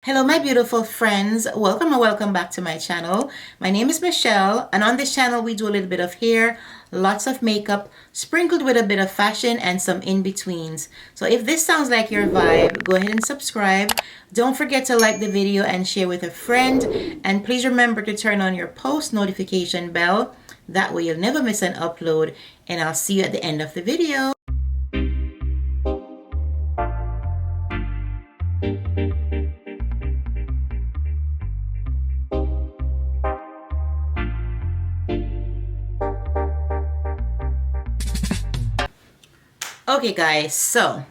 Hello my beautiful friends, welcome and welcome back to my channel. My name is Michelle, and on this channel we do a little bit of hair, lots of makeup, sprinkled with a bit of fashion and some in-betweens. So if this sounds like your vibe, go ahead and subscribe. Don't forget to like the video and share with a friend, and please remember to turn on your post notification bell. That way you'll never miss an upload, and I'll see you at the end of the video. Okay guys, so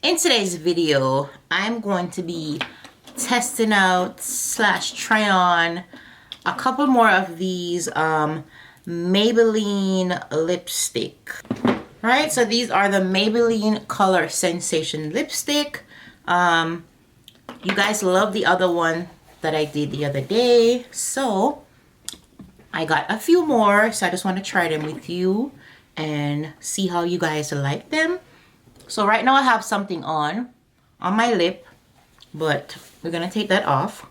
in today's video I'm going to be testing out / trying on a couple more of these Maybelline lipstick. Right, so these are the Maybelline Color Sensation lipstick. You guys love the other one that I did the other day, so I got a few more, so I just want to try them with you and see how you guys like them. So right now I have something on my lip, but we're gonna take that off.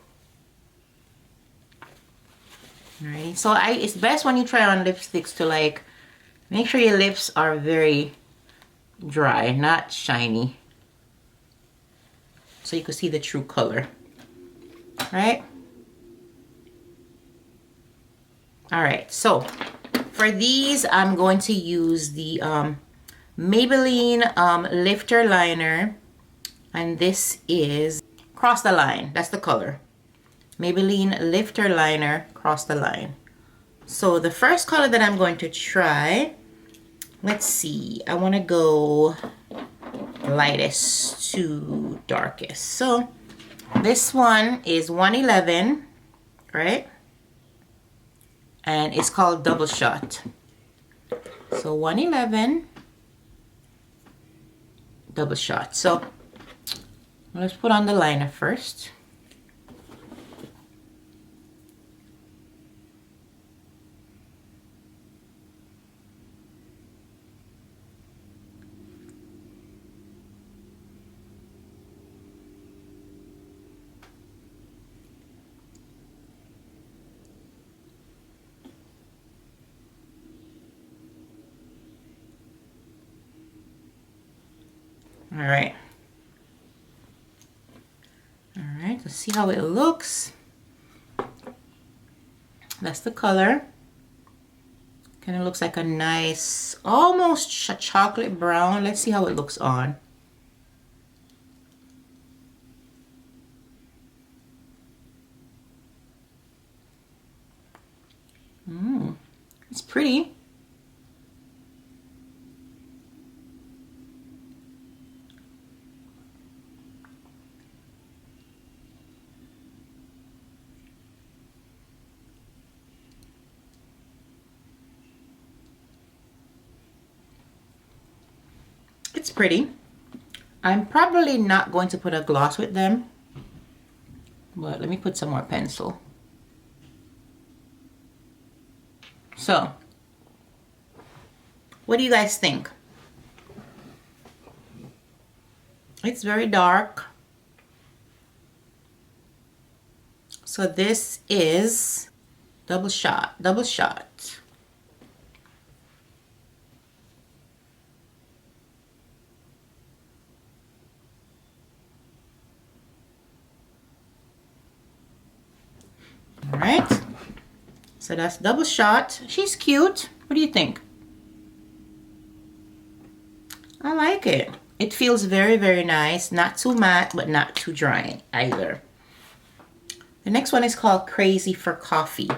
Alright, so it's best when you try on lipsticks to like make sure your lips are very dry, not shiny, so you can see the true color. Right? Alright, so for these I'm going to use the Maybelline Lifter liner, and this is Cross the Line. That's the color. Maybelline Lifter liner, Cross the Line. So the first color that I'm going to try, let's see, I want to go lightest to darkest. So this one is 111, right? And it's called Double Shot. So 111 Double Shot. So let's put on the liner first. Alright, let's see how it looks. That's the color. Kind of looks like a nice, almost chocolate brown. Let's see how it looks on. It's pretty. It's pretty. I'm probably not going to put a gloss with them, but let me put some more pencil. So, what do you guys think? It's very dark. So this is Double Shot. Alright, so that's Double Shot. She's cute. What do you think? I like it. It feels very, very nice. Not too matte, but not too dry either. The next one is called Crazy for Coffee.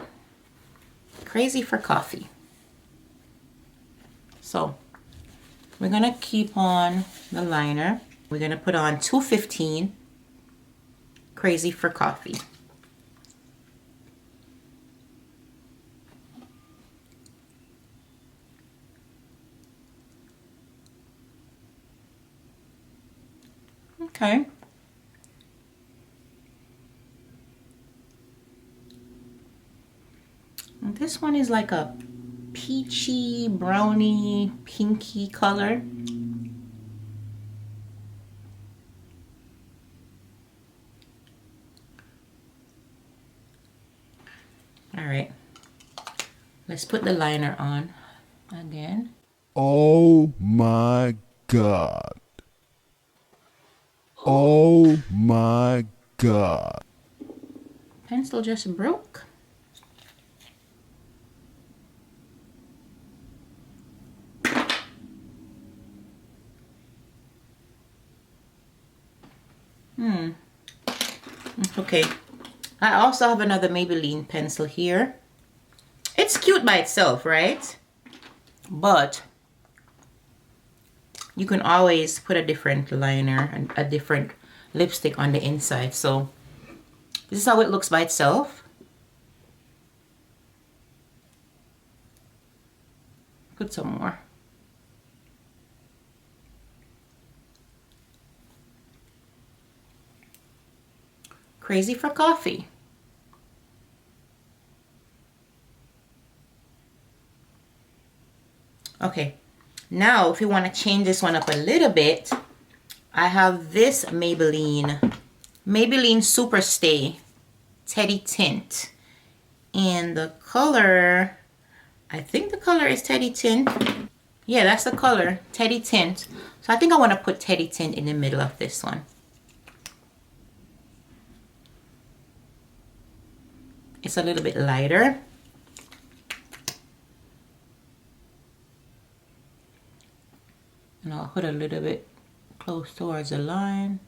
Crazy for Coffee. So, we're going to keep on the liner. We're going to put on 215 Crazy for Coffee. Okay. And this one is like a peachy, browny, pinky color. All right. Let's put the liner on again. Oh my God. Oh my God. Pencil just broke. Okay. I also have another Maybelline pencil here. It's cute by itself, right? But you can always put a different liner and a different lipstick on the inside. So this is how it looks by itself. Put some more. Crazy for Coffee. Okay, now if you want to change this one up a little bit, I have this Maybelline Super Stay Teddy Tint. And the color, I think the color is Teddy Tint. Yeah, that's the color, Teddy Tint. So I think I want to put Teddy Tint in the middle of this one. It's a little bit lighter. And I'll put a little bit close towards the line.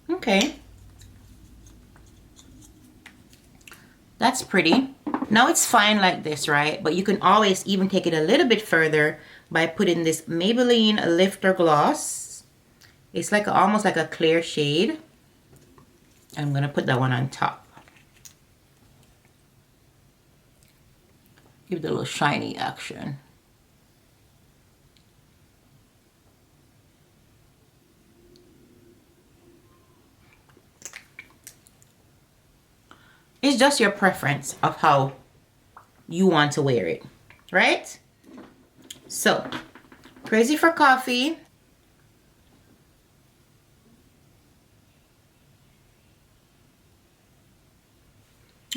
Okay. That's pretty. Now it's fine like this, right? But you can always even take it a little bit further by putting this Maybelline Lifter gloss. It's like almost like a clear shade. I'm gonna put that one on top. Give it a little shiny action. It's just your preference of how you want to wear it, right? So, Crazy for Coffee.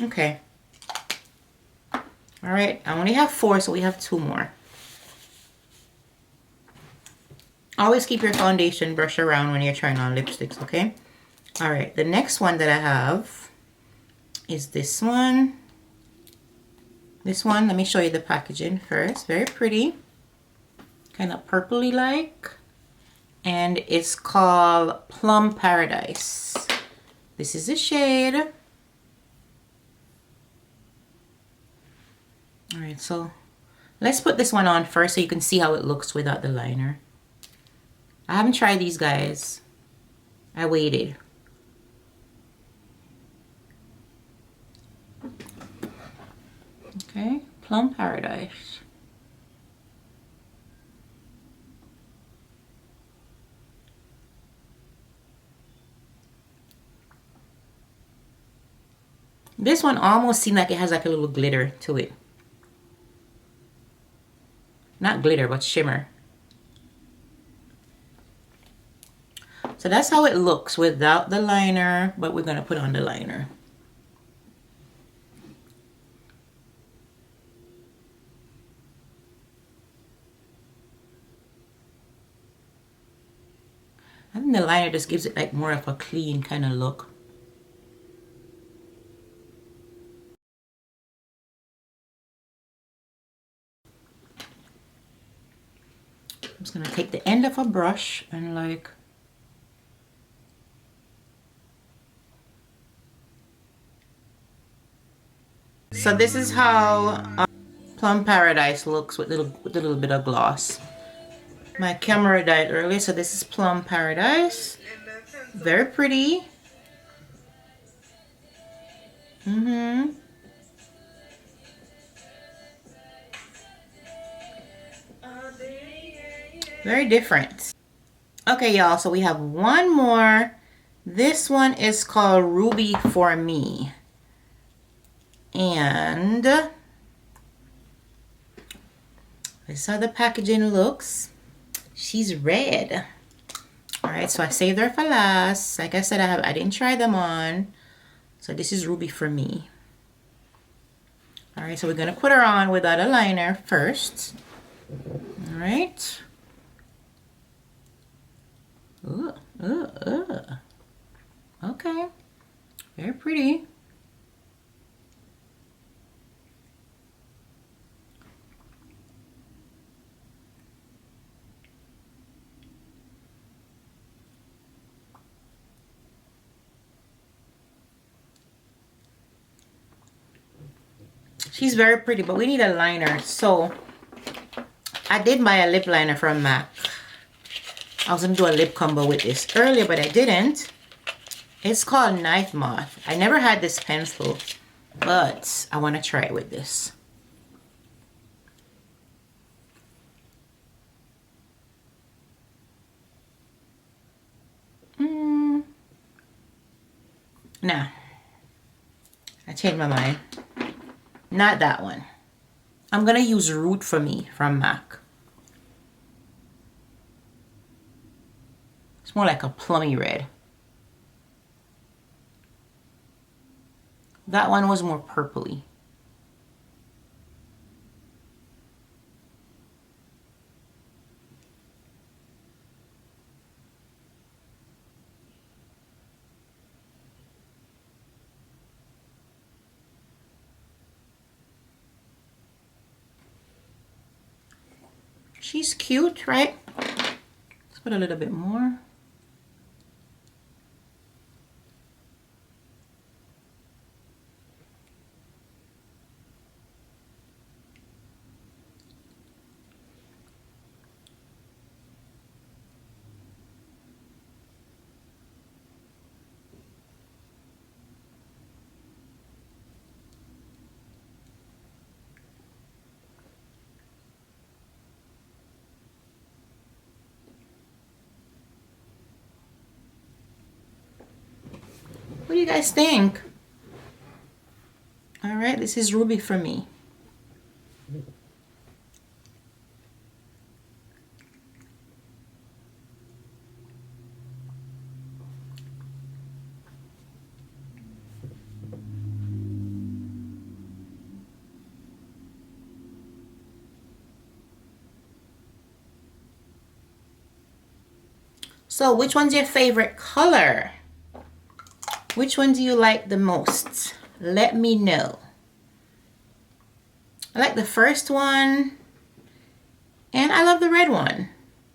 Okay. All right, I only have 4, so we have 2 more. Always keep your foundation brush around when you're trying on lipsticks, okay? All right, the next one that I have is this one. This one, let me show you the packaging first. Very pretty. Kind of purpley like. And it's called Plum Paradise. This is the shade. All right, so let's put this one on first so you can see how it looks without the liner. I haven't tried these, guys. I waited. Okay, Plum Paradise. This one almost seems like it has like a little glitter to it. Not glitter, but shimmer. So that's how it looks without the liner, but we're gonna put on the liner. I think the liner just gives it like more of a clean kind of look. I'm just gonna take the end of a brush and like so this is how Plum Paradise looks with a little bit of gloss. My camera died earlier, so this is Plum Paradise. Very pretty. Very different. Okay, y'all, so we have one more. This one is called Ruby for Me. And this is how the packaging looks. She's red. All right, so I saved her for last. Like I said, I didn't try them on. So this is Ruby for me. All right, so we're gonna put her on without a liner first. All right. Okay, very pretty. She's very pretty, but we need a liner. So I did buy a lip liner from MAC. I was gonna do a lip combo with this earlier, but I didn't. It's called Knife Moth. I never had this pencil, but I want to try it with this. Nah, I changed my mind. Not that one. I'm gonna use Root for Me from MAC. It's more like a plummy red. That one was more purpley. She's cute, right? Let's put a little bit more. What do you guys think? All right, this is Ruby for me. So, which one's your favorite color? Which one do you like the most? Let me know. I like the first one, and I love the red one,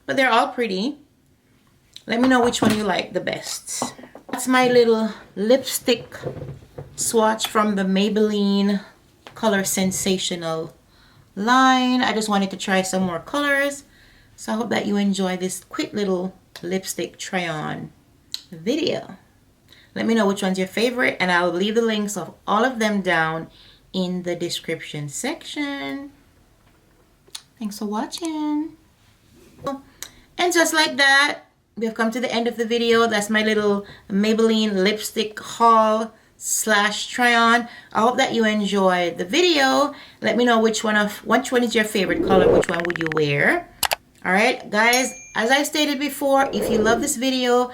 but they're all pretty. Let me know which one you like the best. That's my little lipstick swatch from the Maybelline Color Sensational line. I just wanted to try some more colors, so I hope that you enjoy this quick little lipstick try on video. Let me know which one's your favorite, and I'll leave the links of all of them down in the description section. Thanks for watching. And just like that, we have come to the end of the video. That's my little Maybelline lipstick haul / try on. I hope that you enjoyed the video. Let me know which one is your favorite color, which one would you wear. All right, guys, as I stated before, if you love this video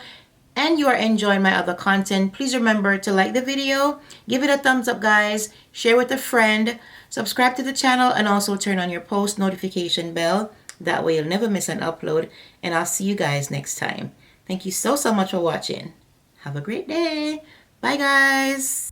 and you are enjoying my other content, please remember to like the video, give it a thumbs up, guys, share with a friend, subscribe to the channel, and also turn on your post notification bell. That way you'll never miss an upload, and I'll see you guys next time. Thank you so much for watching. Have a great day. Bye, guys.